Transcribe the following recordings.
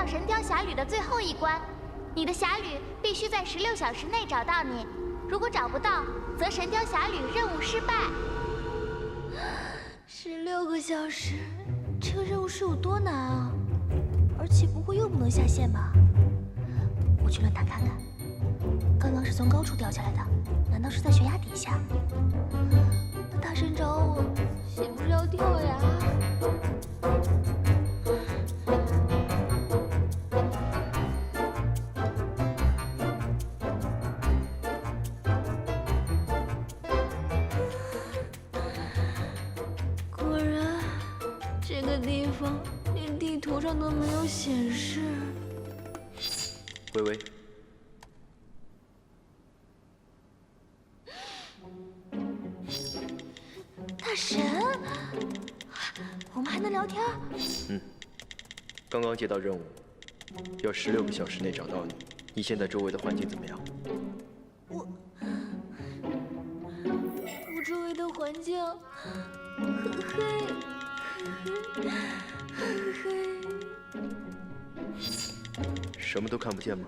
到神雕侠侣的最后一关，你的侠侣必须在16小时内找到你。如果找不到，则神雕侠侣任务失败。16个小时，这个任务是有多难啊？而且不会又不能下线吧？我去乱塔看看。刚刚是从高处掉下来的，难道是在悬崖底下？那大神找我，岂不是要跳崖？果然，这个地方连地图上都没有显示。微微。 大神，我们还能聊天？刚刚接到任务，要16个小时内找到你。你现在周围的环境怎么样？我周围的环境很黑，很黑。什么都看不见吗？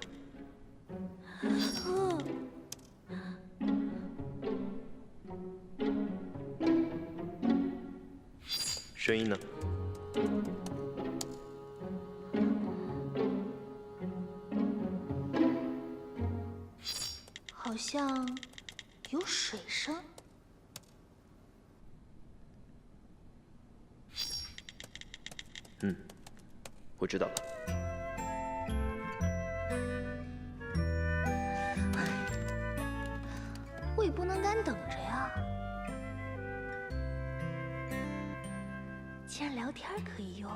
声音呢？好像有水声。我知道了。我也不能干等着呀。 既然聊天可以用，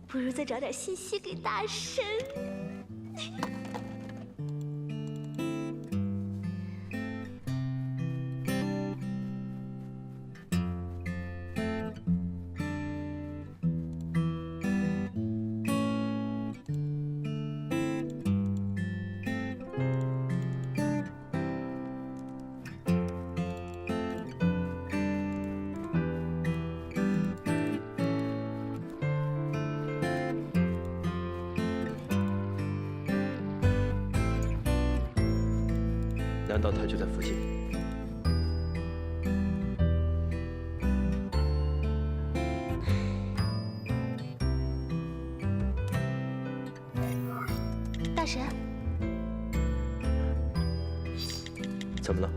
不如再找点信息给大神。难道他就在附近？大神，怎么了？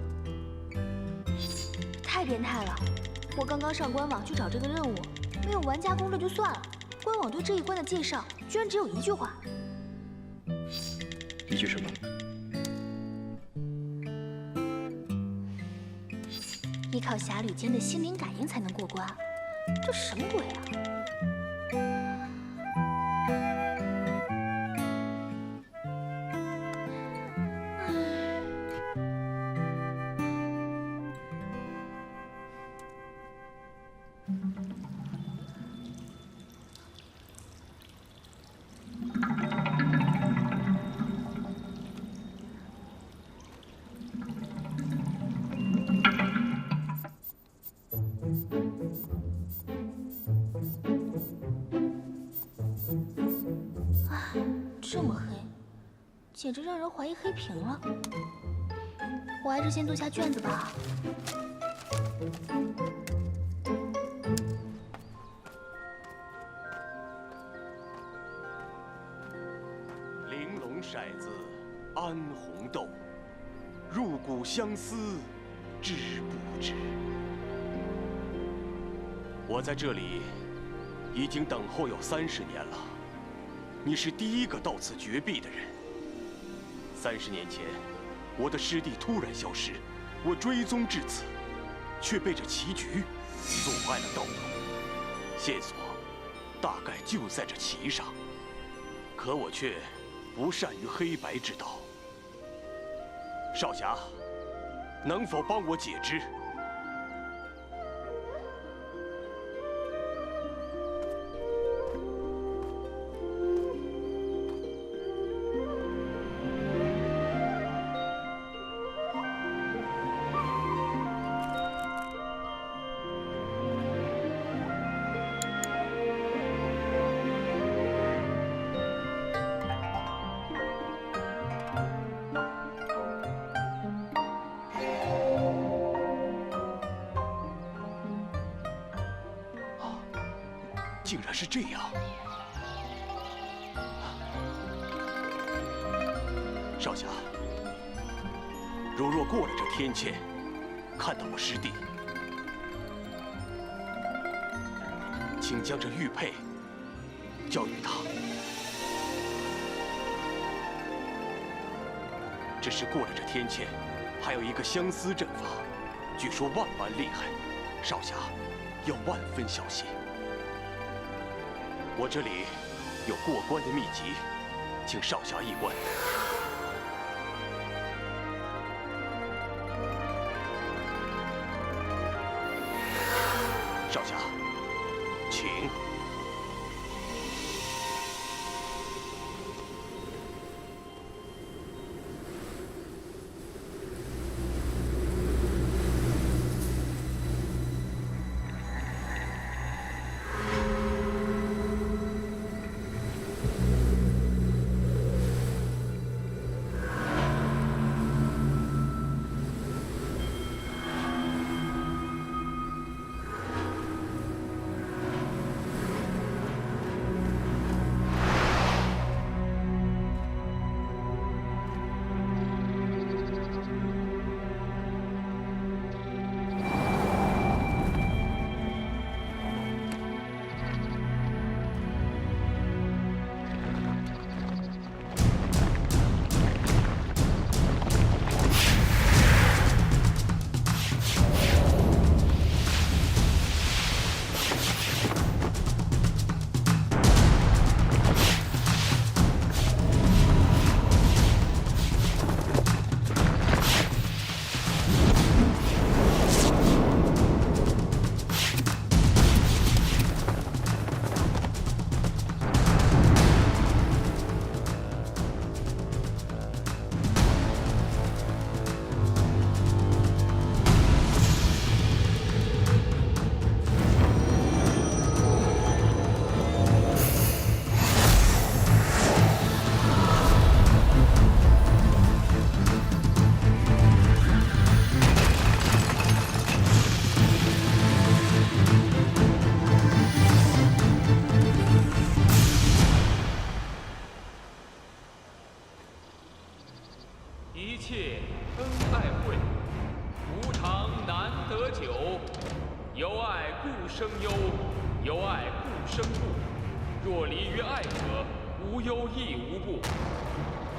太变态了！我刚刚上官网去找这个任务，没有玩家攻略就算了，官网对这一关的介绍居然只有一句话。一句什么？ 依靠侠侣间的心灵感应才能过关，这什么鬼啊？这么黑，简直让人怀疑黑屏了。我还是先做下卷子吧。玲珑骰子，安红豆，入骨相思，知不知？我在这里已经等候有30年了。 你是第一个到此绝壁的人。30年前，我的师弟突然消失，我追踪至此，却被这棋局阻碍了道路。线索大概就在这棋上，可我却不善于黑白之道。少侠，能否帮我解之？竟然是这样。少侠，如若过了这天堑，看到我师弟，请将这玉佩交与他。只是过了这天堑，还有一个相思阵法，据说万般厉害，少侠要万分小心。我这里有过关的秘籍，请少侠一观。少侠，请。一切恩爱会，无常难得久。由爱故生忧，由爱故生怖。若离于爱者，无忧亦无怖。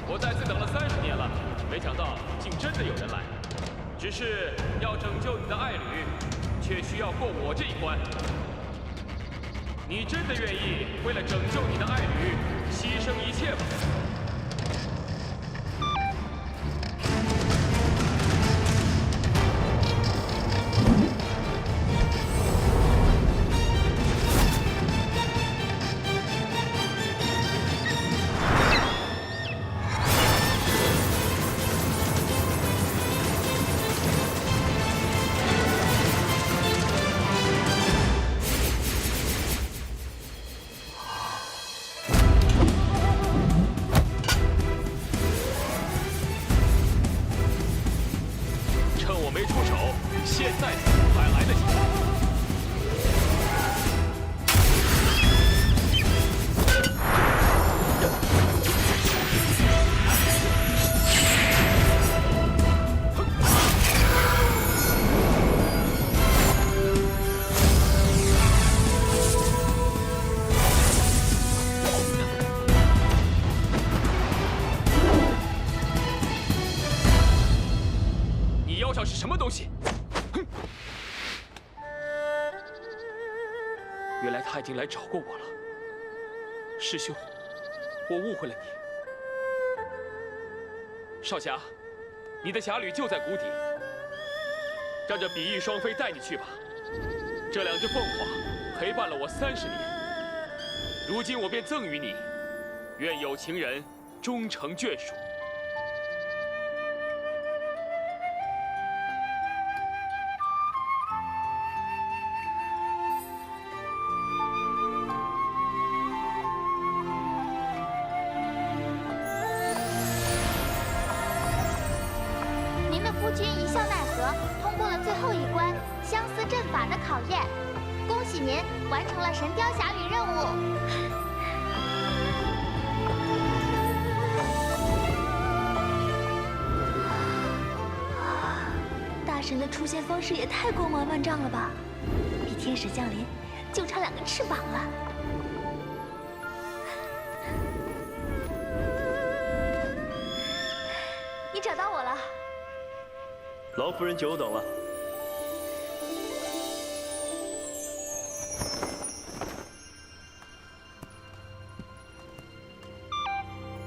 我在此等了30年了，没想到竟真的有人来。只是要拯救你的爱侣，却需要过我这一关。你真的愿意为了拯救你的爱侣，牺牲一切吗？现在还来得及。你腰上是什么东西？ 原来他已经来找过我了，师兄，我误会了你。少侠，你的侠侣就在谷底，让这比翼双飞带你去吧。这2只凤凰陪伴了我30年，如今我便赠予你，愿有情人终成眷属。 夫君一笑奈何，通过了最后一关相思阵法的考验。恭喜您完成了《神雕侠侣》任务。大神的出现方式也太光芒万丈了吧，比天使降临就差2个翅膀了。你找到我了，劳夫人久等了。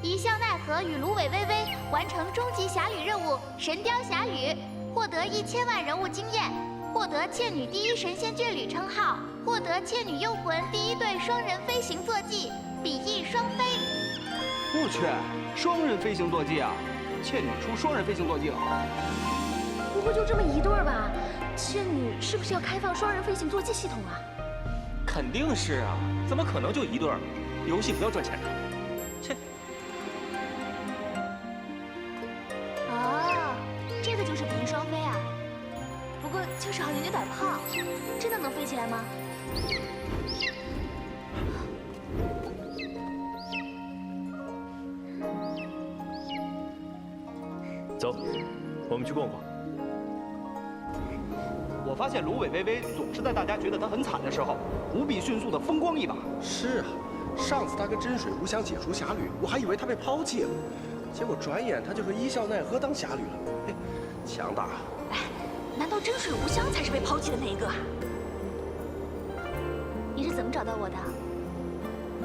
一笑奈何与芦苇微微完成终极侠侣任务《神雕侠侣》，获得1000万人物经验，获得倩女第1神仙眷侣称号，获得倩女幽魂第1对双人飞行坐骑，比翼双飞。我去，双人飞行坐骑啊！倩女出双人飞行坐骑了。不会就这么一对儿吧？倩女是不是要开放双人飞行坐骑系统啊？肯定是啊，怎么可能就一对儿？游戏不要赚钱的。切。哦，这个就是比翼双飞啊。不过就是好像有点胖，真的能飞起来吗？走，我们去逛逛。我发现芦苇微微总是在大家觉得她很惨的时候，无比迅速的风光一把。是啊，上次他跟真水无香解除侠侣，我还以为他被抛弃了，结果转眼他就和一笑奈何当侠侣了。嘿，强大！哎，难道真水无香才是被抛弃的那一个啊？你是怎么找到我的？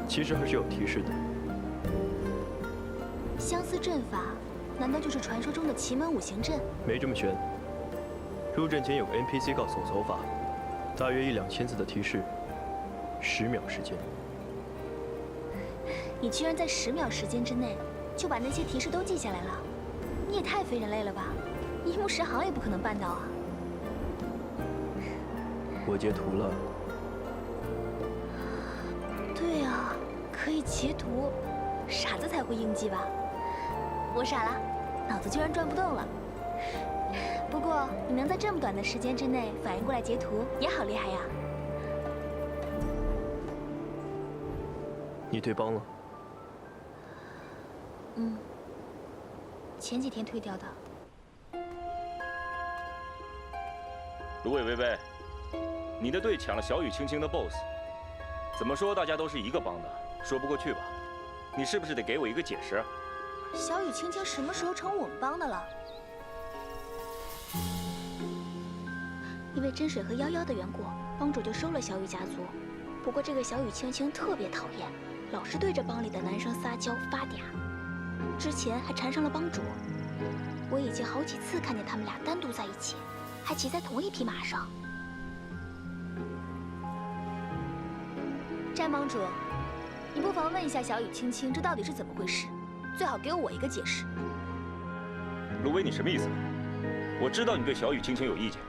其实还是有提示的。相似阵法，难道就是传说中的奇门五行阵？没这么悬。入阵前有个 NPC 告诉我走法，大约1-2000字的提示，10秒时间。你居然在10秒时间之内就把那些提示都记下来了，你也太非人类了吧！一目十行也不可能办到啊！我截图了。对啊，可以截图，傻子才会应记吧？我傻了，脑子居然转不动了。不过你能在这么短的时间之内反应过来截图，也好厉害呀！你退帮了？嗯，前几天退掉的。芦苇微微，你的队抢了小雨青青的 BOSS， 怎么说大家都是一个帮的，说不过去吧？你是不是得给我一个解释？小雨青青什么时候成我们帮的了？因为真水和夭夭的缘故，帮主就收了小雨家族。不过这个小雨青青特别讨厌，老是对着帮里的男生撒娇发嗲，之前还缠上了帮主。我已经好几次看见他们俩单独在一起，还骑在同一匹马上。战帮主，你不妨问一下小雨青青，这到底是怎么回事？最好给我一个解释。芦苇，你什么意思？我知道你对小雨青青有意见，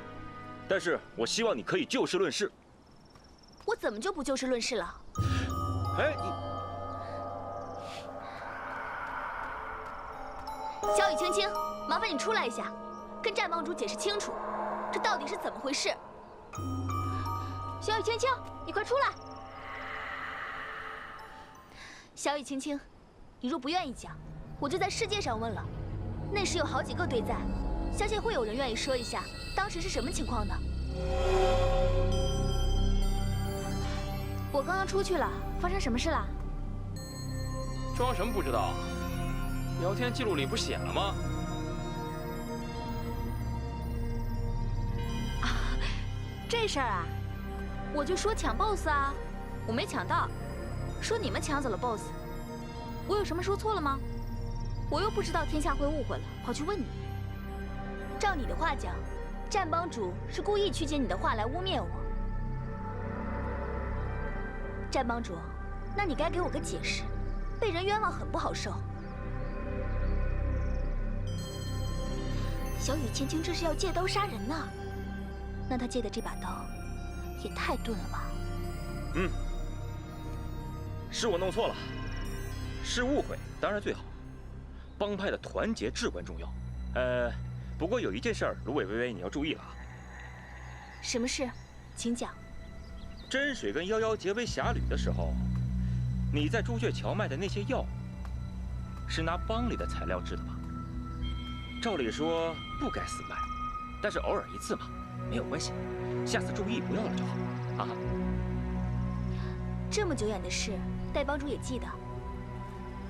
但是我希望你可以就事论事。我怎么就不就事论事了？哎，小雨青青，麻烦你出来一下，跟战帮主解释清楚，这到底是怎么回事？小雨青青，你快出来！小雨青青，你若不愿意讲，我就在世界上问了。那时有好几个队在，相信会有人愿意说一下当时是什么情况的。我刚刚出去了，发生什么事了？装什么不知道？聊天记录里不是写了吗？啊，这事儿啊，我就说抢 BOSS 啊，我没抢到，说你们抢走了 BOSS， 我有什么说错了吗？我又不知道天下会误会了，跑去问你。照你的话讲，战帮主是故意曲解你的话来污蔑我。战帮主，那你该给我个解释，被人冤枉很不好受。小雨青青这是要借刀杀人呢，那他借的这把刀也太钝了吧？嗯，是我弄错了，是误会当然最好，帮派的团结至关重要。不过有一件事儿，芦苇微微你要注意了啊。什么事？请讲。真水跟夭夭结为侠侣的时候，你在朱雀桥卖的那些药，是拿帮里的材料制的吧？照理说不该死卖，但是偶尔一次嘛，没有关系，下次注意不要了就好。啊，这么久远的事，代帮主也记得。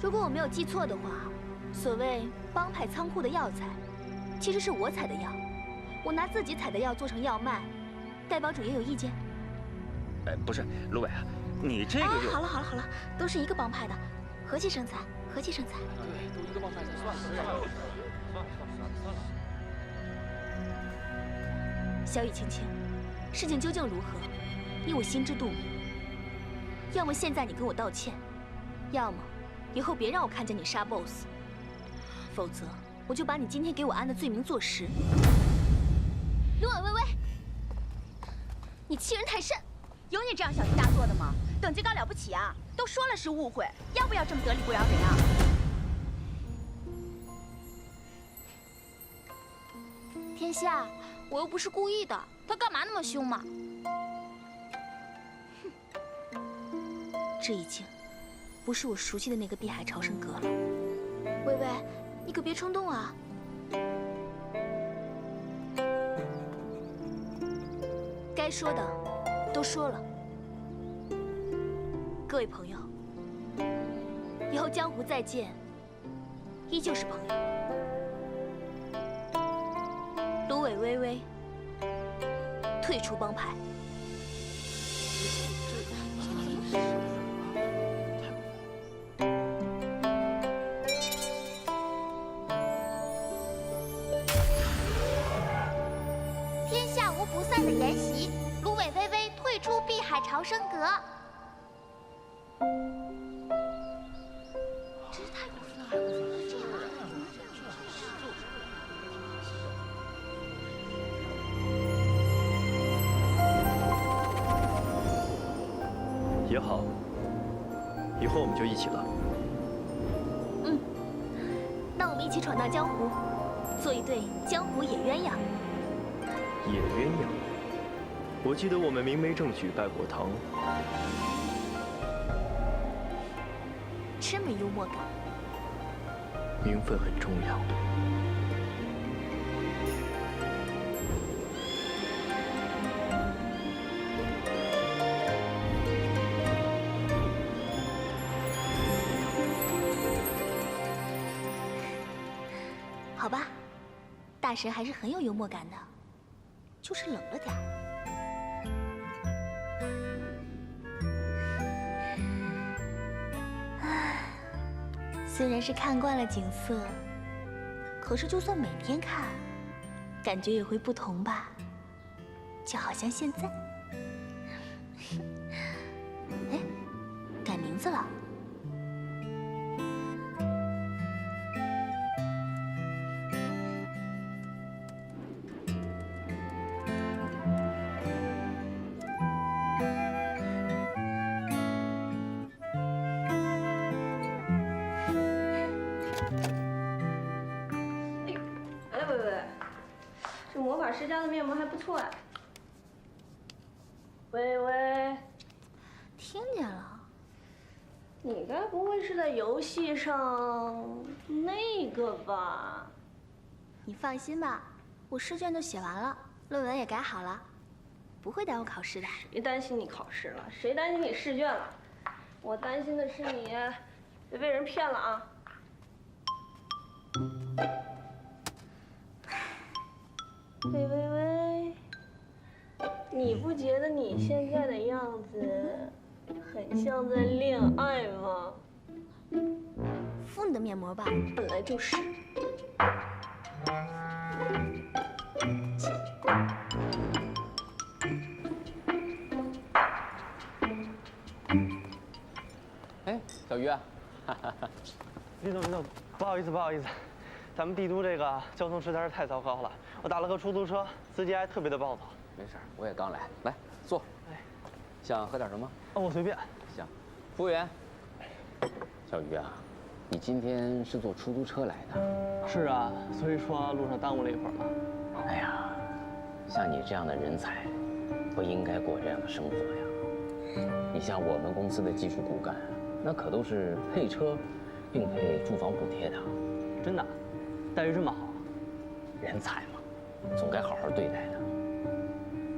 如果我没有记错的话，所谓帮派仓库的药材，其实是我采的药。我拿自己采的药做成药卖，代帮主也有意见？不是，芦苇啊，你这个就……好了，都是一个帮派的，和气生财，和气生财。对，都一个帮派的，算了。小雨青青，事情究竟如何，你我心知肚明。要么现在你跟我道歉，要么以后别让我看见你杀 BOSS， 否则我就把你今天给我安的罪名坐实。芦苇微微，你欺人太甚！有你这样小题大做的吗？等级高了不起啊！都说了是误会，要不要这么得理不饶人啊？天下，我又不是故意的，他干嘛那么凶嘛？这已经不是我熟悉的那个碧海潮生阁了。微微，你可别冲动啊！该说的都说了。各位朋友，以后江湖再见，依旧是朋友。芦苇微微退出帮派。天下无不散的筵席，芦苇微微退出碧海潮生阁。真是太过分了！这样也好，以后我们就一起了。那我们一起闯荡江湖，做一对江湖野鸳鸯。野鸳鸯，我记得我们明媒正娶拜过堂。这么幽默感。名分很重要。好吧，大神还是很有幽默感的，就是冷了点儿。虽然是看惯了景色，可是就算每天看，感觉也会不同吧？就好像现在，哎，改名字了。魔法师家的面膜还不错哎。微微，听见了？你该不会是在游戏上那个吧？你放心吧，我试卷都写完了，论文也改好了，不会耽误考试的。谁担心你考试了？谁担心你试卷了？我担心的是你别被人骗了啊！喂喂喂，你不觉得你现在的样子很像在恋爱吗？敷你的面膜吧，本来就是。哎，小鱼啊，林总，不好意思，咱们帝都这个交通实在是太糟糕了。我打了个出租车，司机还特别的暴躁。没事，我也刚来，来坐。哎，想喝点什么？哦，我随便。行，服务员。小鱼啊，你今天是坐出租车来的？是啊，所以说路上耽误了一会儿嘛。哎呀，像你这样的人才，不应该过这样的生活呀。你像我们公司的技术骨干，那可都是配车，并配住房补贴的。真的，待遇这么好？人才嘛，总该好好对待的。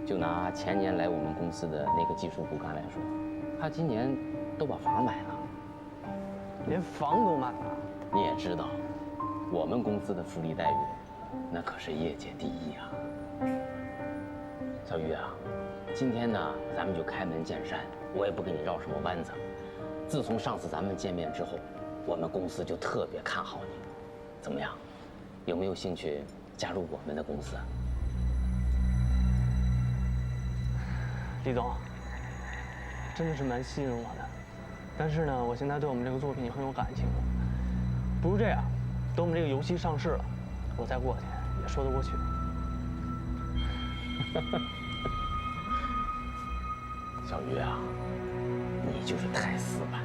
就拿前年来我们公司的那个技术骨干来说，他今年都把房买了。连房都买了？你也知道，我们公司的福利待遇，那可是业界第一啊。小鱼啊，今天呢，咱们就开门见山，我也不跟你绕什么弯子。自从上次咱们见面之后，我们公司就特别看好你。怎么样，有没有兴趣加入我们的公司？李总，真的是蛮吸引我的，但是呢，我现在对我们这个作品也很有感情。不如这样，等我们这个游戏上市了，我再过去也说得过去。小鱼啊，你就是太死板。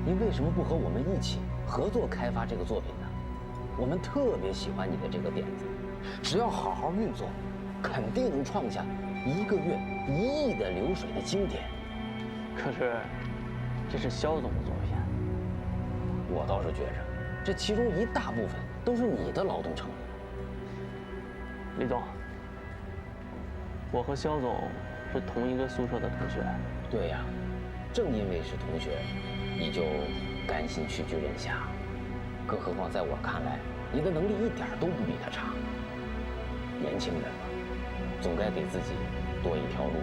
你为什么不和我们一起合作开发这个作品呢？我们特别喜欢你的这个点子，只要好好运作，肯定能创下1个月1亿的流水的经典。可是，这是肖总的作品。我倒是觉着，这其中一大部分都是你的劳动成果。李总，我和肖总是同一个宿舍的同学。对呀，正因为是同学，你就甘心屈居人下。更何况在我看来，你的能力一点都不比他差。年轻人嘛，总该给自己多一条路，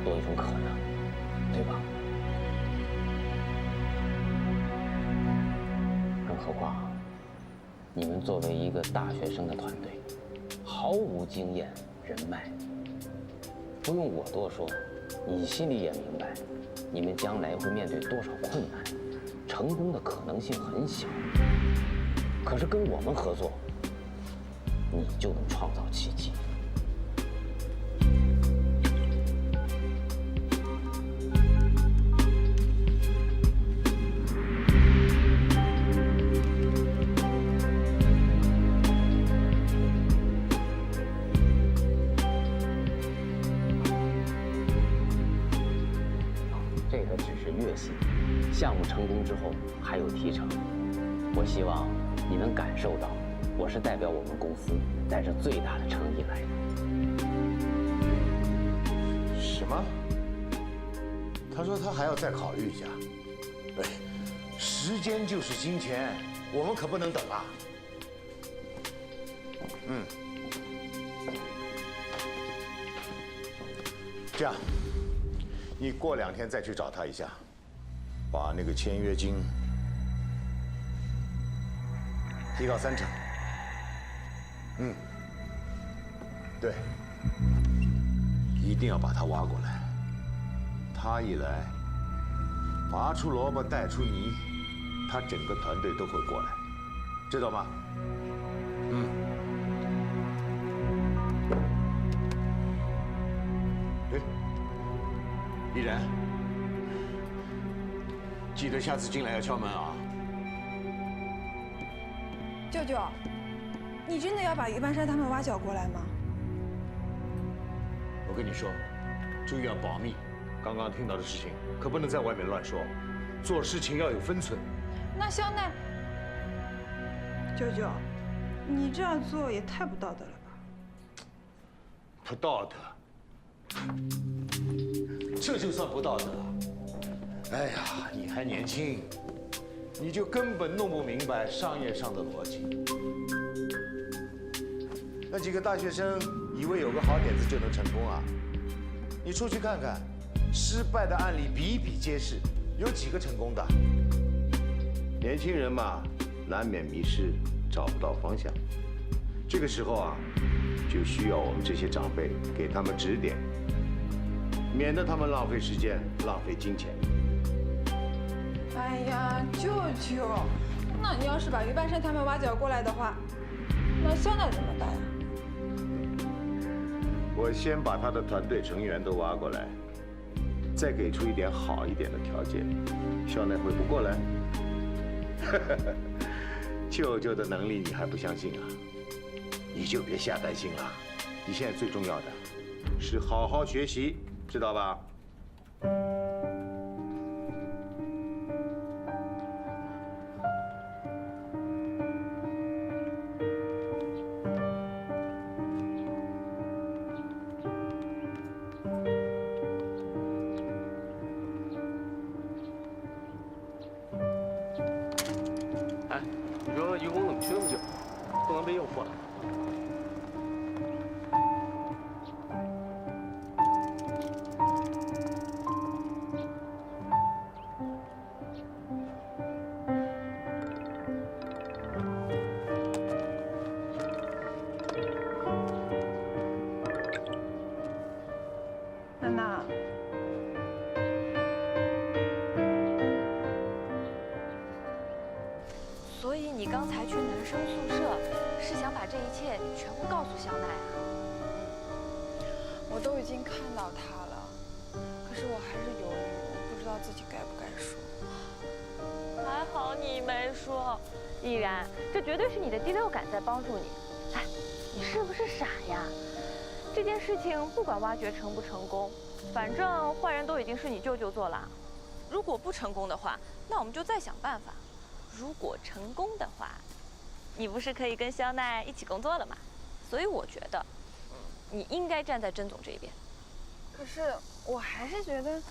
多一种可能，对吧？更何况，你们作为一个大学生的团队，毫无经验、人脉，不用我多说，你心里也明白，你们将来会面对多少困难，成功的可能性很小。可是跟我们合作，你就能创造奇迹。这个只是月薪，项目成功之后还有提成。我希望你能感受到，我是代表我们公司带着最大的诚意来的。什么？他说他还要再考虑一下。哎，时间就是金钱，我们可不能等啊。这样，你过2天再去找他一下，把那个签约金提高30%。对，一定要把他挖过来。他一来，拔出萝卜带出泥，他整个团队都会过来，知道吗？哎，依然，记得下次进来要敲门啊。舅舅，你真的要把于半山他们挖角过来吗？我跟你说，注意要保密。刚刚听到的事情可不能在外面乱说，做事情要有分寸。那肖奈，舅舅，你这样做也太不道德了吧？不道德？这就算不道德？哎呀，你还年轻，你就根本弄不明白商业上的逻辑。那几个大学生以为有个好点子就能成功啊？你出去看看，失败的案例比比皆是，有几个成功的？年轻人嘛，难免迷失，找不到方向。这个时候啊，就需要我们这些长辈给他们指点，免得他们浪费时间、浪费金钱。哎呀，舅舅，那你要是把于半山他们挖角过来的话，那肖奈怎么办呀？我先把他的团队成员都挖过来，再给出一点好一点的条件，肖奈会不过来？舅舅的能力你还不相信啊？你就别瞎担心了。你现在最重要的是好好学习，知道吧？切你全部告诉香奈啊？我都已经看到他了，可是我还是犹豫，我不知道自己该不该说。还好你没说，依然，这绝对是你的第六感在帮助你。哎，你是不是傻呀？这件事情不管挖掘成不成功，反正坏人都已经是你舅舅做了。如果不成功的话，那我们就再想办法。如果成功的话，你不是可以跟肖奈一起工作了吗？所以我觉得，你应该站在甄总这边。可是我还是觉得，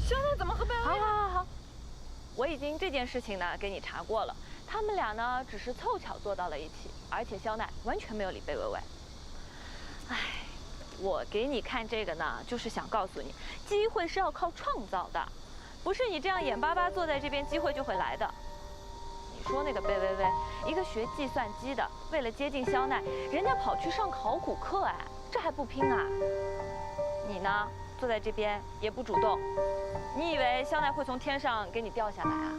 肖奈怎么和贝微？好，我已经这件事情呢给你查过了，他们俩呢只是凑巧坐到了一起，而且肖奈完全没有理贝微微。唉。我给你看这个呢，就是想告诉你，机会是要靠创造的，不是你这样眼巴巴坐在这边，机会就会来的。你说那个贝微微，一个学计算机的，为了接近肖奈，人家跑去上考古课，哎，这还不拼啊？你呢，坐在这边也不主动，你以为肖奈会从天上给你掉下来啊？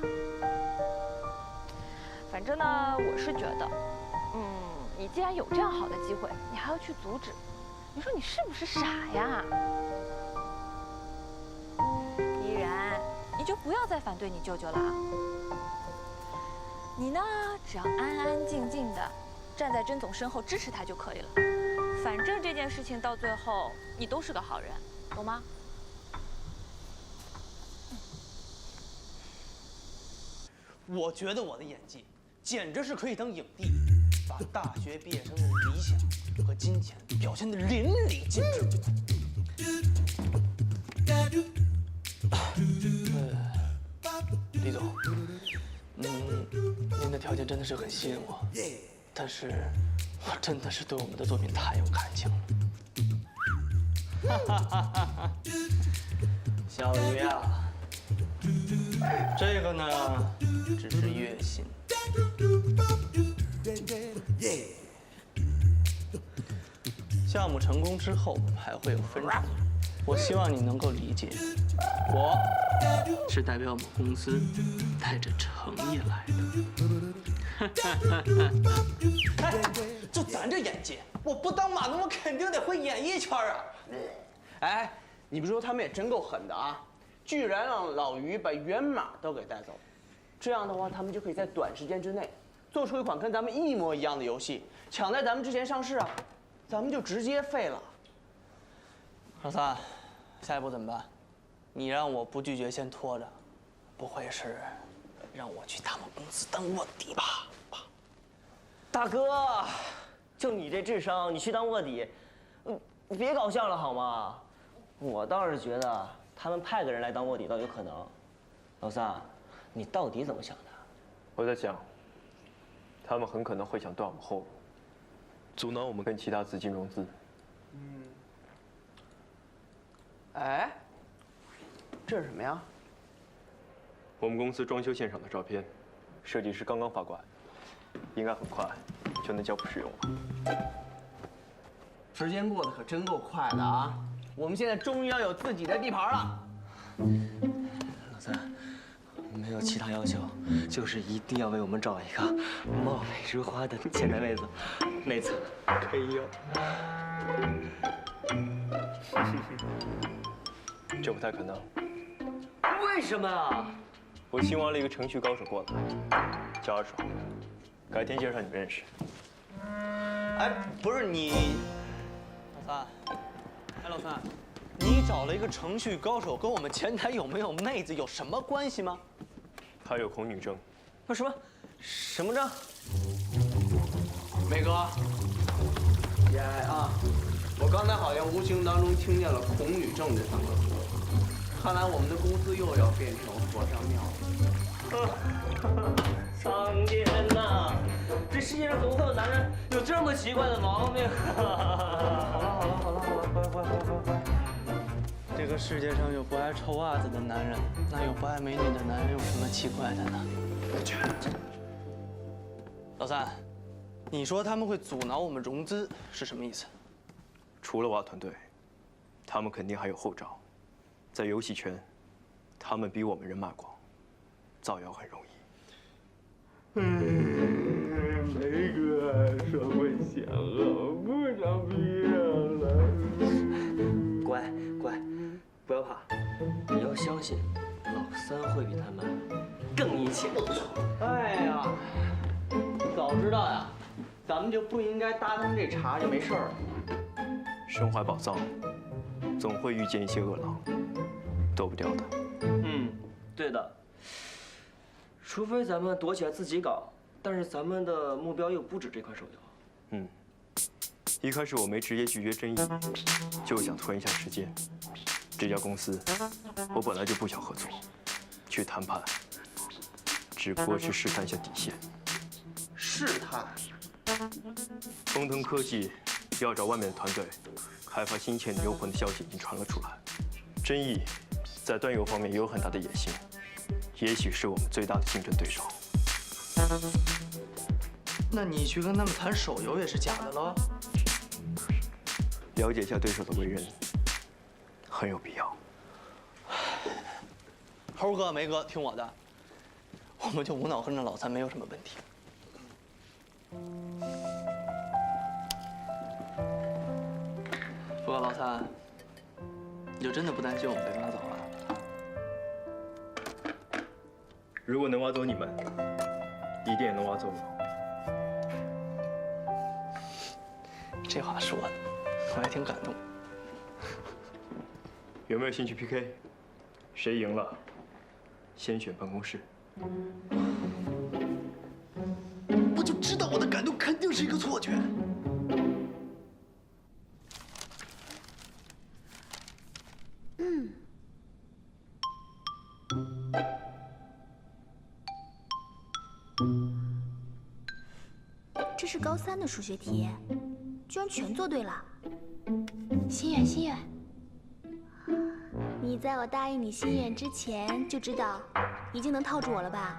反正呢，我是觉得，你既然有这样好的机会，你还要去阻止。你说你是不是傻呀？依然，你就不要再反对你舅舅了。你呢，只要安安静静的站在甄总身后支持他就可以了。反正这件事情到最后，你都是个好人，懂吗？我觉得我的演技简直是可以当影帝，把大学毕业生的理想和金钱表现得淋漓尽致。李总，您的条件真的是很吸引我，但是我真的是对我们的作品太有感情了。小鱼啊，这个呢只是月薪。项目成功之后还会有分成，我希望你能够理解，我是代表我们公司带着诚意来的。哎，就咱这演技，我不当码农，我肯定得回演艺圈啊！哎，你不说他们也真够狠的啊，居然让老于把源码都给带走，这样的话他们就可以在短时间之内做出一款跟咱们一模一样的游戏，抢在咱们之前上市啊，咱们就直接废了。老三，下一步怎么办？你让我不拒绝先拖着，不会是让我去他们公司当卧底吧？大哥，就你这智商，你去当卧底，你别搞笑了好吗？我倒是觉得他们派个人来当卧底倒有可能。老三，你到底怎么想的？我在想，他们很可能会想断我们后路，阻挠我们跟其他资金融资。哎，这是什么呀？我们公司装修现场的照片，设计师刚刚发过来，应该很快就能交付使用了。时间过得可真够快的啊！我们现在终于要有自己的地盘了。老三，没有其他要求，就是一定要为我们找一个貌美如花的前台妹子，内测可以有。这不太可能。为什么啊？我新挖了一个程序高手过来，叫阿爽，改天介绍你们认识。哎，不是你，老三，哎，老三，你找了一个程序高手，跟我们前台有没有妹子有什么关系吗？他有恐女症。不是什么症？美哥，也啊，我刚才好像无形当中听见了“恐女症”这3个字，看来我们的公司又要变成和尚庙了。苍天呐，这世界上怎么会有男人有这么奇怪的毛病？好了，乖。这个世界上有不爱臭袜子的男人，那有不爱美女的男人有什么奇怪的呢？老三，你说他们会阻挠我们融资是什么意思？除了挖团队，他们肯定还有后招。在游戏圈，他们比我们人脉广。造谣很容易。梅哥，社会险恶，不想毕业了。乖乖，不要怕，你要相信，老三会比他们更义气。哎呀，早知道呀，咱们就不应该搭他们这茬，就没事儿了。身怀宝藏，总会遇见一些恶狼，躲不掉的。对的。除非咱们躲起来自己搞，但是咱们的目标又不止这款手游。一开始我没直接拒绝争议，就想拖延一下时间。这家公司，我本来就不想合作，去谈判，只不过是试探一下底线。试探？丰腾科技要找外面的团队开发新倩女幽魂的消息已经传了出来，争议在端游方面也有很大的野心，也许是我们最大的竞争对手。那你去跟他们谈手游也是假的喽？了解一下对手的为人，很有必要。猴哥、梅哥，听我的，我们就无脑跟着老三没有什么问题。不过老三，你就真的不担心我们被挖走啊？如果能挖走你们，一定也能挖走我。这话说的，我还挺感动。有没有兴趣 PK？ 谁赢了，先选办公室。我就知道我的感动肯定是一个错觉。这是高3的数学题，居然全做对了。心愿，心愿。你在我答应你心愿之前就知道，已经能套住我了吧？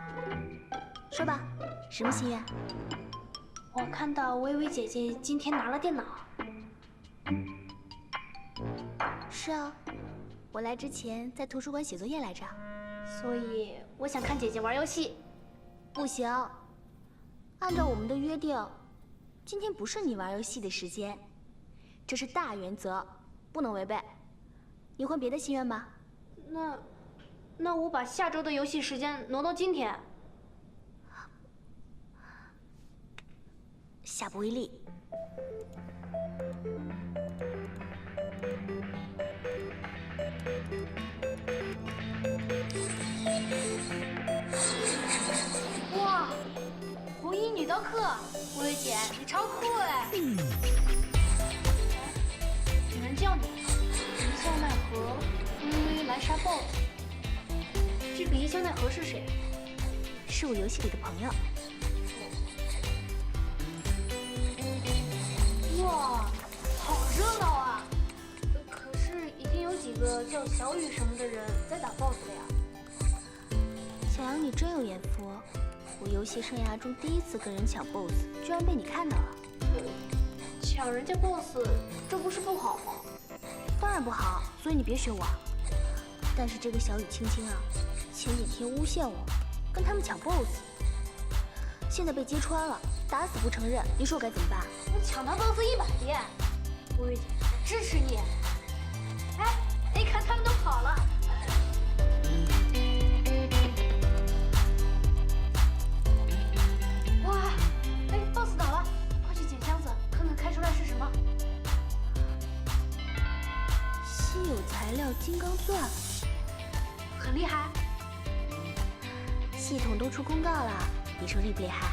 说吧，什么心愿？我看到微微姐姐今天拿了电脑。是啊，我来之前在图书馆写作业来着。所以我想看姐姐玩游戏。不行，按照我们的约定，今天不是你玩游戏的时间，这是大原则，不能违背。你换别的心愿吧。那我把下周的游戏时间挪到今天。下不为例。哇，红衣女刀客，微微姐，你超酷哎！有人叫你，一笑奈何，微微来杀 BOSS。这个一笑奈何是谁？是我游戏里的朋友。哇，好热闹啊！可是已经有几个叫小雨什么的人在打 BOSS 了呀。小杨，你真有眼福！我游戏生涯中第一次跟人抢 BOSS， 居然被你看到了。抢人家 BOSS， 这不是不好吗？当然不好，所以你别学我。但是这个小雨青青啊，前几天诬陷我，跟他们抢 BOSS， 现在被揭穿了，打死不承认，你说我该怎么办？我抢他 BOSS 100遍，微微姐，支持你。哎，你看他们都跑了。哇，哎 ，BOSS 倒了，快去捡箱子，看看开出来是什么。稀有材料金刚钻，很厉害。系统都出公告了，你说厉不厉害？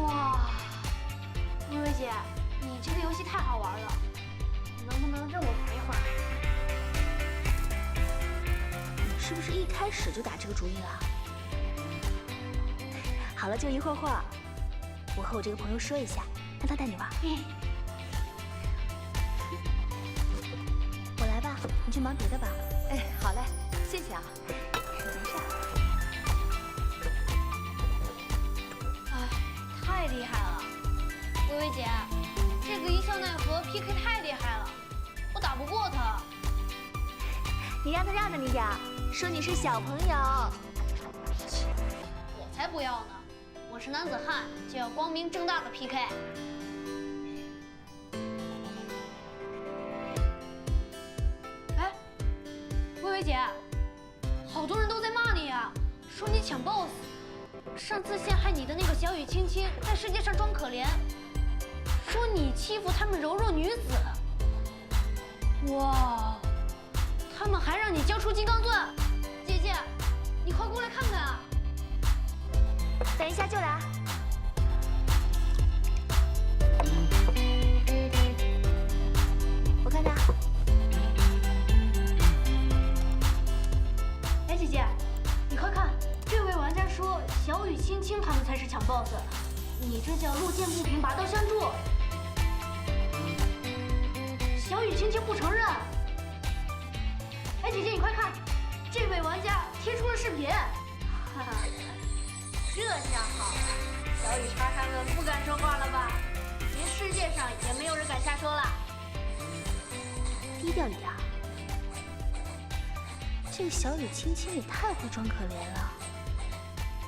哇，微微姐，你这个游戏太好玩了，能不能让我玩一会儿？你是不是一开始就打这个主意了？好了，就一会儿，我和我这个朋友说一下，让他带你玩。我来吧，你去忙别的吧。哎，好嘞，谢谢啊。没事。哎，太厉害了，微微姐，这个一笑奈何 PK 太厉害了，我打不过他。你让他让着你点，说你是小朋友。切，不要呢？我是男子汉，就要光明正大的 PK。哎，薇薇姐，好多人都在骂你呀，说你抢 BOSS。上次陷害你的那个小雨青青在世界上装可怜，说你欺负他们柔弱女子。哇，他们还让你交出金刚钻，姐姐，你快过来看看啊！等一下就来。我看看。哎，姐姐，你快看，这位玩家说小雨青青他们才是抢 BOSS， 你这叫路见不平拔刀相助。小雨青青不承认。哎，姐姐，你快看，这位玩家贴出了视频。哈哈，这下好了，小雨叉他们不敢说话了吧？连世界上也没有人敢瞎说了。低调一点。这个小雨青青也太会装可怜了，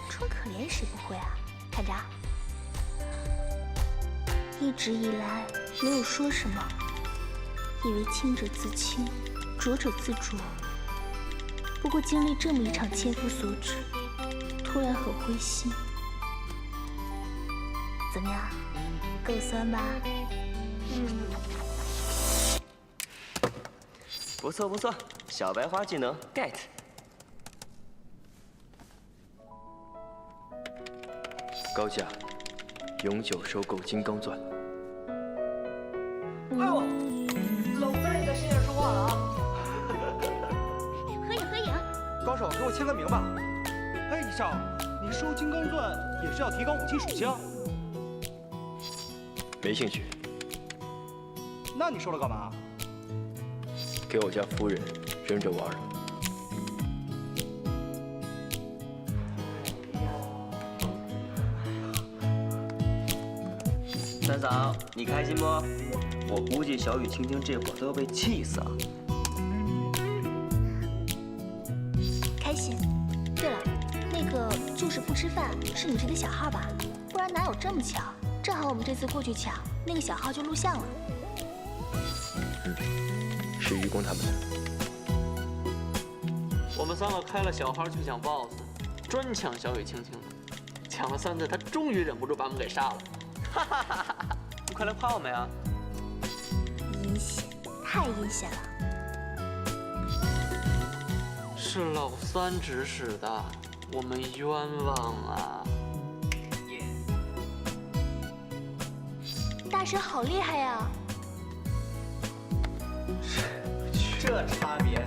装可怜谁不会啊？看着，一直以来没有说什么，以为清者自清，浊者自浊。不过经历这么一场千夫所指，突然很灰心。怎么样，够酸吧？不错不错，小白花技能 get。高价，永久收购金刚钻。哎呦，老三也在深夜说话了啊！合影合影。高手，给我签个名吧。哎，李少，你收金刚钻也是要提高武器属性？没兴趣。那你收了干嘛？给我家夫人扔着玩。三嫂，你开心不？我估计小雨青青这会儿都要被气死了。开心。对了，那个就是不吃饭是你这的小号吧？不然哪有这么巧？正好我们这次过去抢，那个小号就录像了。是愚公他们的。我们3个开了小号去抢 BOSS， 专抢小雨青青的。抢了3次，他终于忍不住把我们给杀了。哈哈哈哈！你快来夸我们呀！阴险，太阴险了。是老三指使的，我们冤枉啊！大神好厉害呀！这差别